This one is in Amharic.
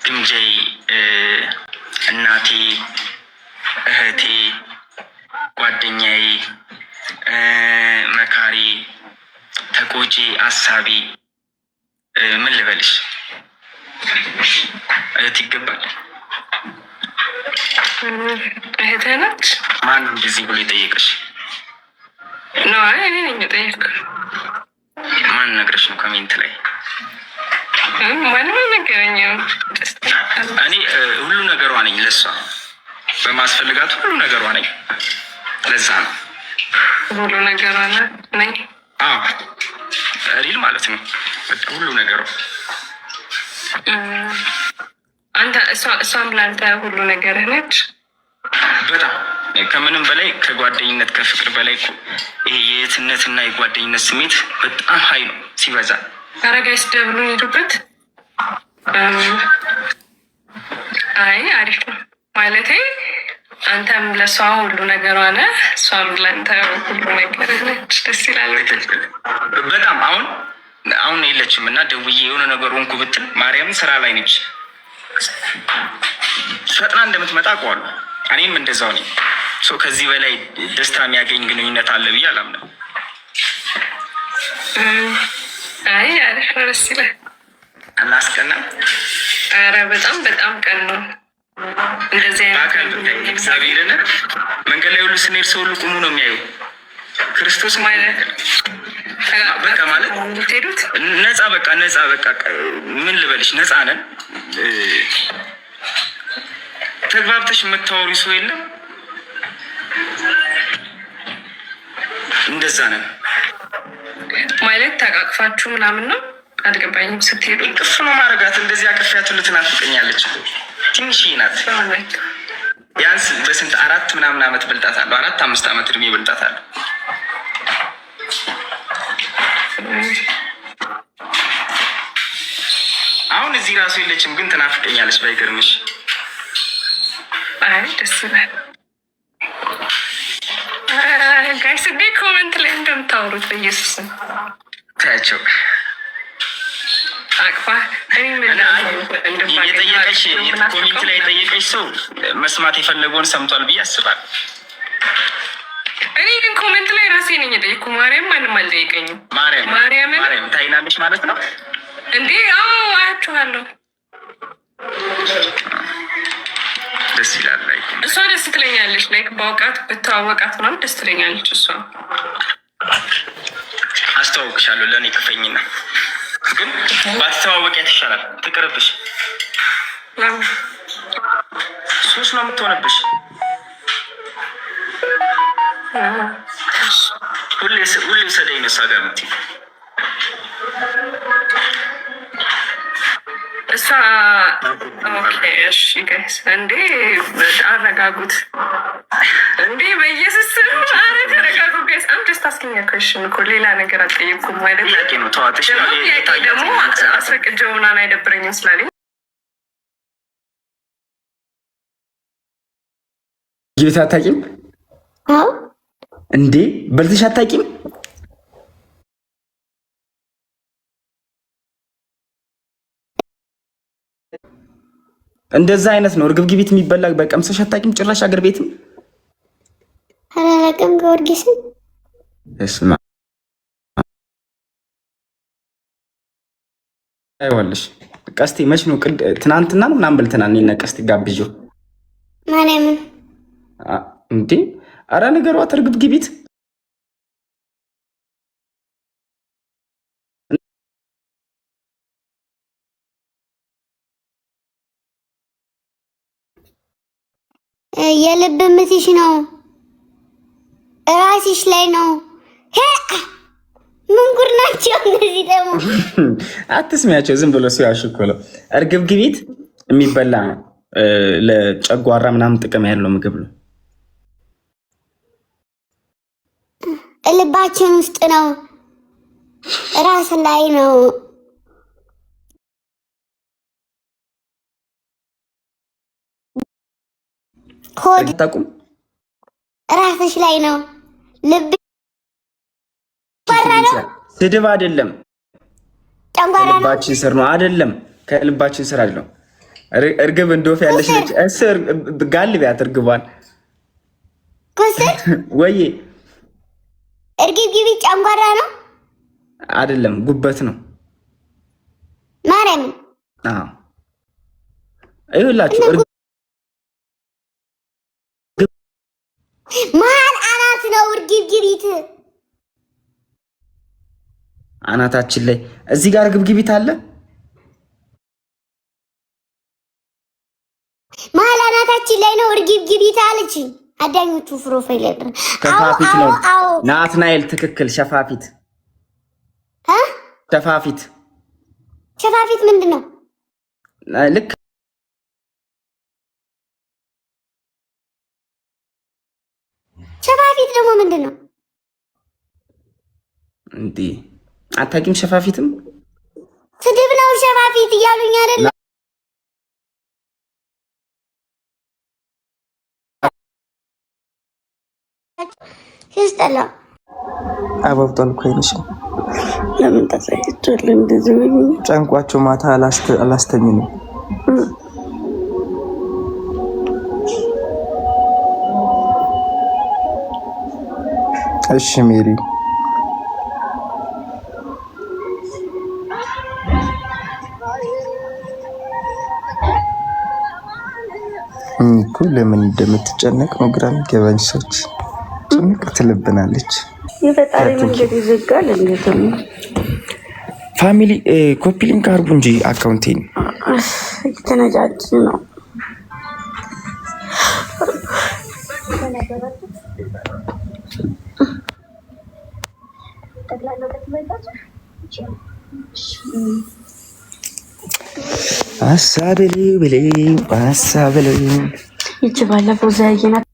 ድምጄ እናቴ፣ እህቴ፣ ጓደኛዬ፣ መካሪ፣ ተቆጪ፣ አሳቢ ምን ልበልሽ? እህት ይገባል። እህትህ ናት? ማን እንደዚህ ብሎ የጠየቀሽ? ነው እኔ ነኝ የጠየቅኩህ። ማን ነግረሽ ነው? ኮሜንት ላይ ማንም ነገረኛው። እኔ ሁሉ ነገሯ ነኝ ለሷ፣ በማስፈልጋት ሁሉ ነገሯ ነኝ። ለዛ ነው ሁሉ ነገሯ ነኝ። አዎ ሪል ማለት ነው ሁሉ ነገሯ። አንተ እሷም ላንተ ሁሉ ነገርህ ነች። በጣም ከምንም በላይ ከጓደኝነት ከፍቅር በላይ ይሄ የእህትነትና የጓደኝነት ስሜት በጣም ሀይ ነው ሲበዛ። አረጋይስ ደብሉ ሄዱበት። አይ አሪፍ ነው ማለቴ አንተም ለእሷ ሁሉ ነገሯ ነህ፣ እሷም ለአንተ ሁሉ ነገርህ ነች። ደስ ይላል በጣም። አሁን የለችም እና ደውዬ የሆነ ነገር ሆንኩ ብትል ማርያም ስራ ላይ ነች። ፈጥና እንደምትመጣ አውቀዋለሁ። እኔም እንደዛው ነኝ። ከዚህ በላይ ደስታ የሚያገኝ ግንኙነት አለ ብዬ አላምንም። አይ አሪፍ ነው፣ ደስ ይላል። እናስቀናም። ኧረ በጣም በጣም ቀን ነው እንደዚህ በአካል እግዚአብሔርን መንገድ ላይ ሁሉ ስንሄድ ሰው ሁሉ ቁሙ ነው የሚያዩ። ክርስቶስ ማለት በቃ ማለት ነፃ በቃ ምን ልበልሽ፣ ነፃ ነን። ተግባብተሽ የምታወሪ ሰው የለም። እንደዛ ነን ማለት ተቃቅፋችሁ ምናምን ነው። አልገባኝም። ስትሄዱ ቅፍ ነው ማድረጋት። እንደዚህ አቅፊያት ሁሉ ትናፍቀኛለች። ትንሽ ናት። ቢያንስ በስንት 4 ምናምን ዓመት በልጣታለሁ። 4-5 ዓመት እድሜ በልጣታለሁ። አሁን እዚህ ራሱ የለችም፣ ግን ትናፍቀኛለች። ባይገርምሽ። አይ ደስ ይላል። ጋይስ እንዴ ኮሜንት ላይ እንደምታወሩት በኢየሱስ ታያቸው አቅፋ የጠየቀሽ ኮሜንት ላይ የጠየቀሽ ሰው መስማት የፈለገውን ሰምቷል ብዬ አስባለሁ። እኔ ግን ኮሜንት ላይ ራሴ ነኝ የጠየኩ። ማርያም ማንም አልጠየቀኝም። ማርያም ታይናለሽ ማለት ነው እንዴ? አዎ አያችኋለሁ። ደስ ይላል። እሷ ደስ ትለኛለች። ላይክ ባውቃት ብተዋወቃት ምናምን ደስ ትለኛለች። እሷ አስተዋውቅሻለሁ። ለእኔ ክፈኝና ግን ባትተዋወቂያት ይሻላል። ትቅርብሽ። ሱስ ነው የምትሆንብሽ። ሁሌ ሰደኝ ነው እሷ ጋር የምትይው። እሷ ኦኬ እሺ ጋይስ እንዴ አረጋጉት እንዴ በኢየሱስ ኧረ ተረጋጉ ጋይስ። አም ጀስት አስኪንግ አ ኩዌስችን እኮ ሌላ ነገር አልጠየኩም ማለት ነው። ጥያቄ ነው ተዋትሽ። ደግሞ አስፈቅጄው ምናምን አይደብረኝም ስላለኝ ጊዜ አታውቂም እንዴ? በልተሽ አታውቂም? እንደዛ አይነት ነው እርግብግቢት የሚበላ በቀምሰሽ አታውቂም? ጭራሽ አገር ቤትም አላላቀም ጊዮርጊስን እስማ አይወልሽ ቀስቴ መች ነው ትናንትና ነው ምናምን በልተናል። እኔና ቀስቴ ጋብዤው ማርያምን እንዴ አረ ነገሯት እርግብግቢት የልብ ምትሽ ነው ራስሽ ላይ ነው። ምን ጉድ ናቸው እነዚህ ደግሞ? አትስሚያቸው፣ ዝም ብሎ ሲዋሽ እኮ ነው። እርግብግቢት የሚበላ ነው። ለጨጓራ ምናምን ጥቅም ያለው ምግብ ነው። ልባችን ውስጥ ነው፣ ራስ ላይ ነው። ሆድ ታቁም ራስሽ ላይ ነው። ልብ ስድብ አይደለም፣ ጨንጓራ ከልባችን ስር ነው። አይደለም ከልባችን ስር አይደለም፣ እርግብ እንደወፍ ያለች ነች። ጋልቢያት እርግቧን ወይ እርግብ ግቢ ጨንጓራ ነው አይደለም፣ ጉበት ነው። ማርያም ይኸውላችሁ መሀል አናት ነው እርግብግቢት አናታችን ላይ እዚህ ጋር እርግብግቢት አለ። መሀል አናታችን ላይ ነው እርግብግቢት አለች። አዳኞቹ ፕሮፋይል ያደረ ሸፋፊት ነው ናትናኤል ትክክል። ሸፋፊት ሸፋፊት ሸፋፊት ምንድን ነው? ልክ ሸፋፊት ደግሞ ምንድን ነው እንዴ? አታውቂም? ሸፋፊትም ስድብ ነው። ሸፋፊት እያሉኝ አይደለ? ሲስተላ አባብጧል እኮ አይነሽ። ለምን ታሳይቻለ? እንደዚህ ጨንቋቸው ማታ አላስተኝ ነው። እሺ ሜሪ እኮ ለምን እንደምትጨነቅ ነው ግራ የሚገባኝ። ሰዎች ጭንቅ ትልብናለች። የፈጣሪ መንገድ ይዘጋል። እንዴት ነው ፋሚሊ ኮፒ ሊንክ አርጉ እንጂ አካውንቴን ተነጃጅ ነው። አሳብሌ ብሌ አሳብሌ ይቺ ባለፈው ዛያየናት